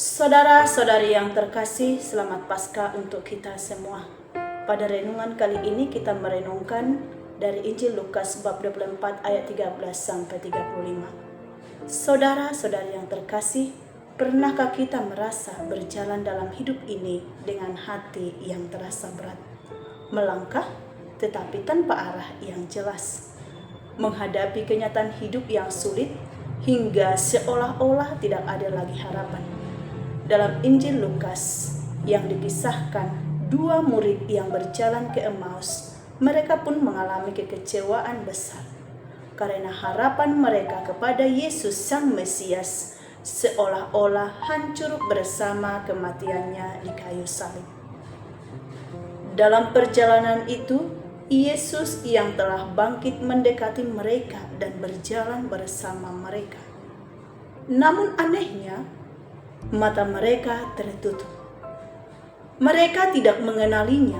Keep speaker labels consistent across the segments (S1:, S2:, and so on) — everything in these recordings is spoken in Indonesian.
S1: Saudara-saudari yang terkasih, selamat Paskah untuk kita semua. Pada renungan kali ini kita merenungkan dari Injil Lukas bab 24 ayat 13 sampai 35. Saudara-saudari yang terkasih, pernahkah kita merasa berjalan dalam hidup ini dengan hati yang terasa berat? Melangkah tetapi tanpa arah yang jelas. Menghadapi kenyataan hidup yang sulit hingga seolah-olah tidak ada lagi harapan. Dalam Injil Lukas yang dipisahkan dua murid yang berjalan ke Emmaus, mereka pun mengalami kekecewaan besar karena harapan mereka kepada Yesus Sang Mesias seolah-olah hancur bersama kematiannya di kayu salib. Dalam perjalanan itu, Yesus yang telah bangkit mendekati mereka dan berjalan bersama mereka. Namun anehnya, mata mereka tertutup. Mereka tidak mengenalinya.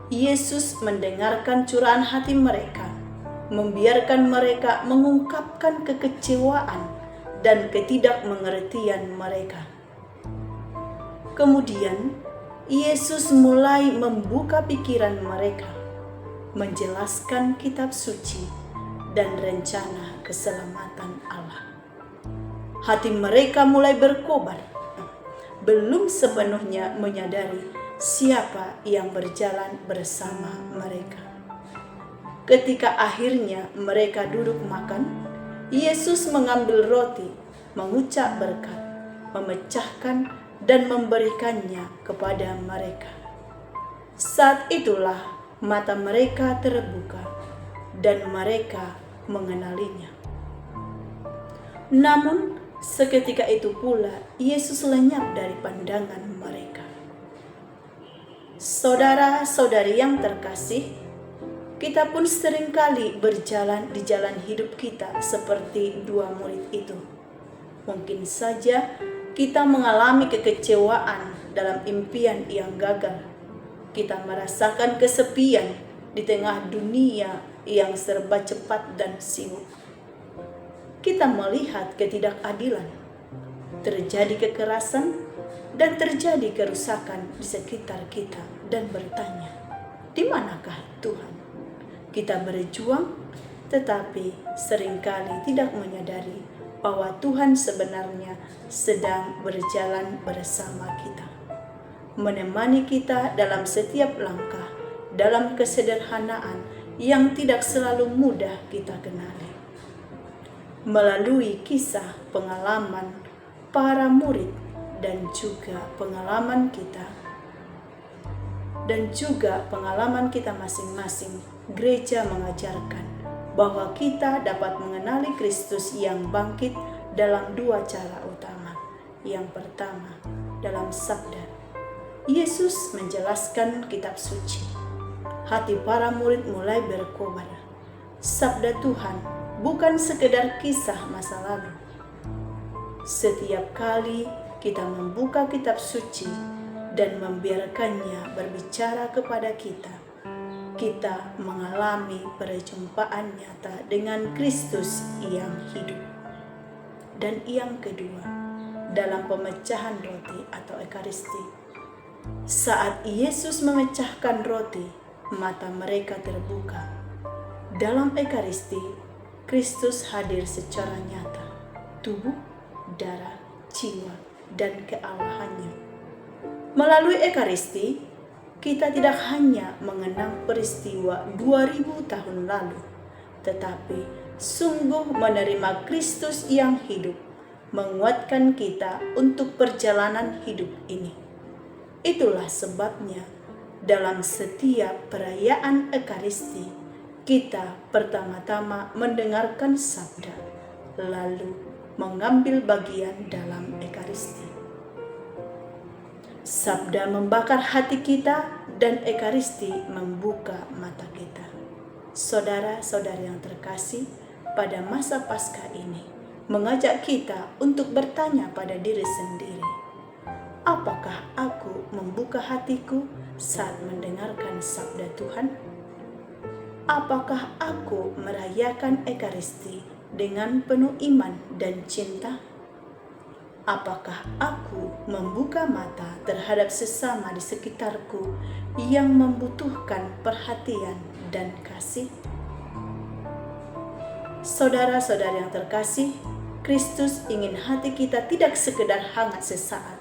S1: Yesus mendengarkan curahan hati mereka, membiarkan mereka mengungkapkan kekecewaan dan ketidakmengertian mereka. Kemudian, Yesus mulai membuka pikiran mereka, menjelaskan kitab suci dan rencana keselamatan Allah. Hati mereka mulai berkobar, belum sepenuhnya menyadari siapa yang berjalan bersama mereka. Ketika akhirnya mereka duduk makan, Yesus mengambil roti, mengucap berkat, memecahkan dan memberikannya kepada mereka. Saat itulah mata mereka terbuka dan mereka mengenalinya. Namun seketika itu pula Yesus lenyap dari pandangan mereka. Saudara-saudari yang terkasih, kita pun seringkali berjalan di jalan hidup kita seperti dua murid itu. Mungkin saja kita mengalami kekecewaan dalam impian yang gagal. Kita merasakan kesepian di tengah dunia yang serba cepat dan sibuk. Kita melihat ketidakadilan, terjadi kekerasan, dan terjadi kerusakan di sekitar kita dan bertanya, di manakah Tuhan? Kita berjuang, tetapi seringkali tidak menyadari bahwa Tuhan sebenarnya sedang berjalan bersama kita, menemani kita dalam setiap langkah, dalam kesederhanaan yang tidak selalu mudah kita kenali. Melalui kisah pengalaman para murid dan juga pengalaman kita masing-masing, gereja mengajarkan bahwa kita dapat mengenali Kristus yang bangkit dalam dua cara utama. Yang pertama, dalam sabda. Yesus menjelaskan kitab suci. Hati para murid mulai berkobar. Sabda Tuhan bukan sekedar kisah masa lalu. Setiap kali kita membuka kitab suci dan membiarkannya berbicara kepada kita, kita mengalami perjumpaan nyata dengan Kristus yang hidup. Dan yang kedua, dalam pemecahan roti atau Ekaristi. Saat Yesus memecahkan roti, mata mereka terbuka. Dalam Ekaristi, Kristus hadir secara nyata, tubuh, darah, jiwa, dan kealahannya. Melalui Ekaristi, kita tidak hanya mengenang peristiwa 2000 tahun lalu, tetapi sungguh menerima Kristus yang hidup, menguatkan kita untuk perjalanan hidup ini. Itulah sebabnya dalam setiap perayaan Ekaristi, kita pertama-tama mendengarkan sabda, lalu mengambil bagian dalam Ekaristi. Sabda membakar hati kita dan Ekaristi membuka mata kita. Saudara-saudari yang terkasih, pada masa Paskah ini mengajak kita untuk bertanya pada diri sendiri, apakah aku membuka hatiku saat mendengarkan sabda Tuhan? Apakah aku merayakan Ekaristi dengan penuh iman dan cinta? Apakah aku membuka mata terhadap sesama di sekitarku yang membutuhkan perhatian dan kasih? Saudara-saudara yang terkasih, Kristus ingin hati kita tidak sekedar hangat sesaat,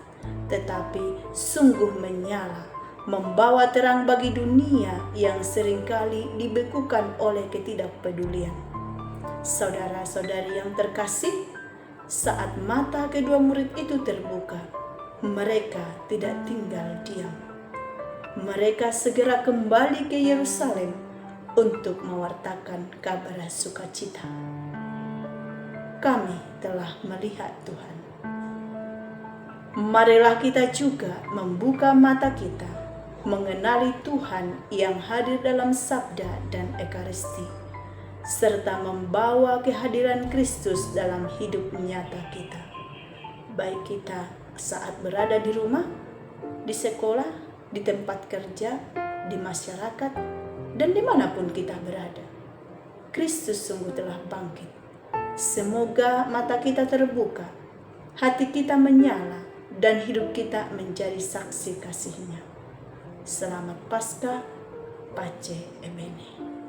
S1: tetapi sungguh menyala, membawa terang bagi dunia yang seringkali dibekukan oleh ketidakpedulian. Saudara-saudari yang terkasih, saat mata kedua murid itu terbuka, mereka tidak tinggal diam. Mereka segera kembali ke Yerusalem untuk mewartakan kabar sukacita. Kami telah melihat Tuhan. Marilah kita juga membuka mata kita, mengenali Tuhan yang hadir dalam sabda dan ekaristi, serta membawa kehadiran Kristus dalam hidup nyata kita. Baik kita saat berada di rumah, di sekolah, di tempat kerja, di masyarakat, dan dimanapun kita berada. Kristus sungguh telah bangkit. Semoga mata kita terbuka, hati kita menyala, dan hidup kita menjadi saksi kasih-Nya. Selamat Paskah, Pace Ebene.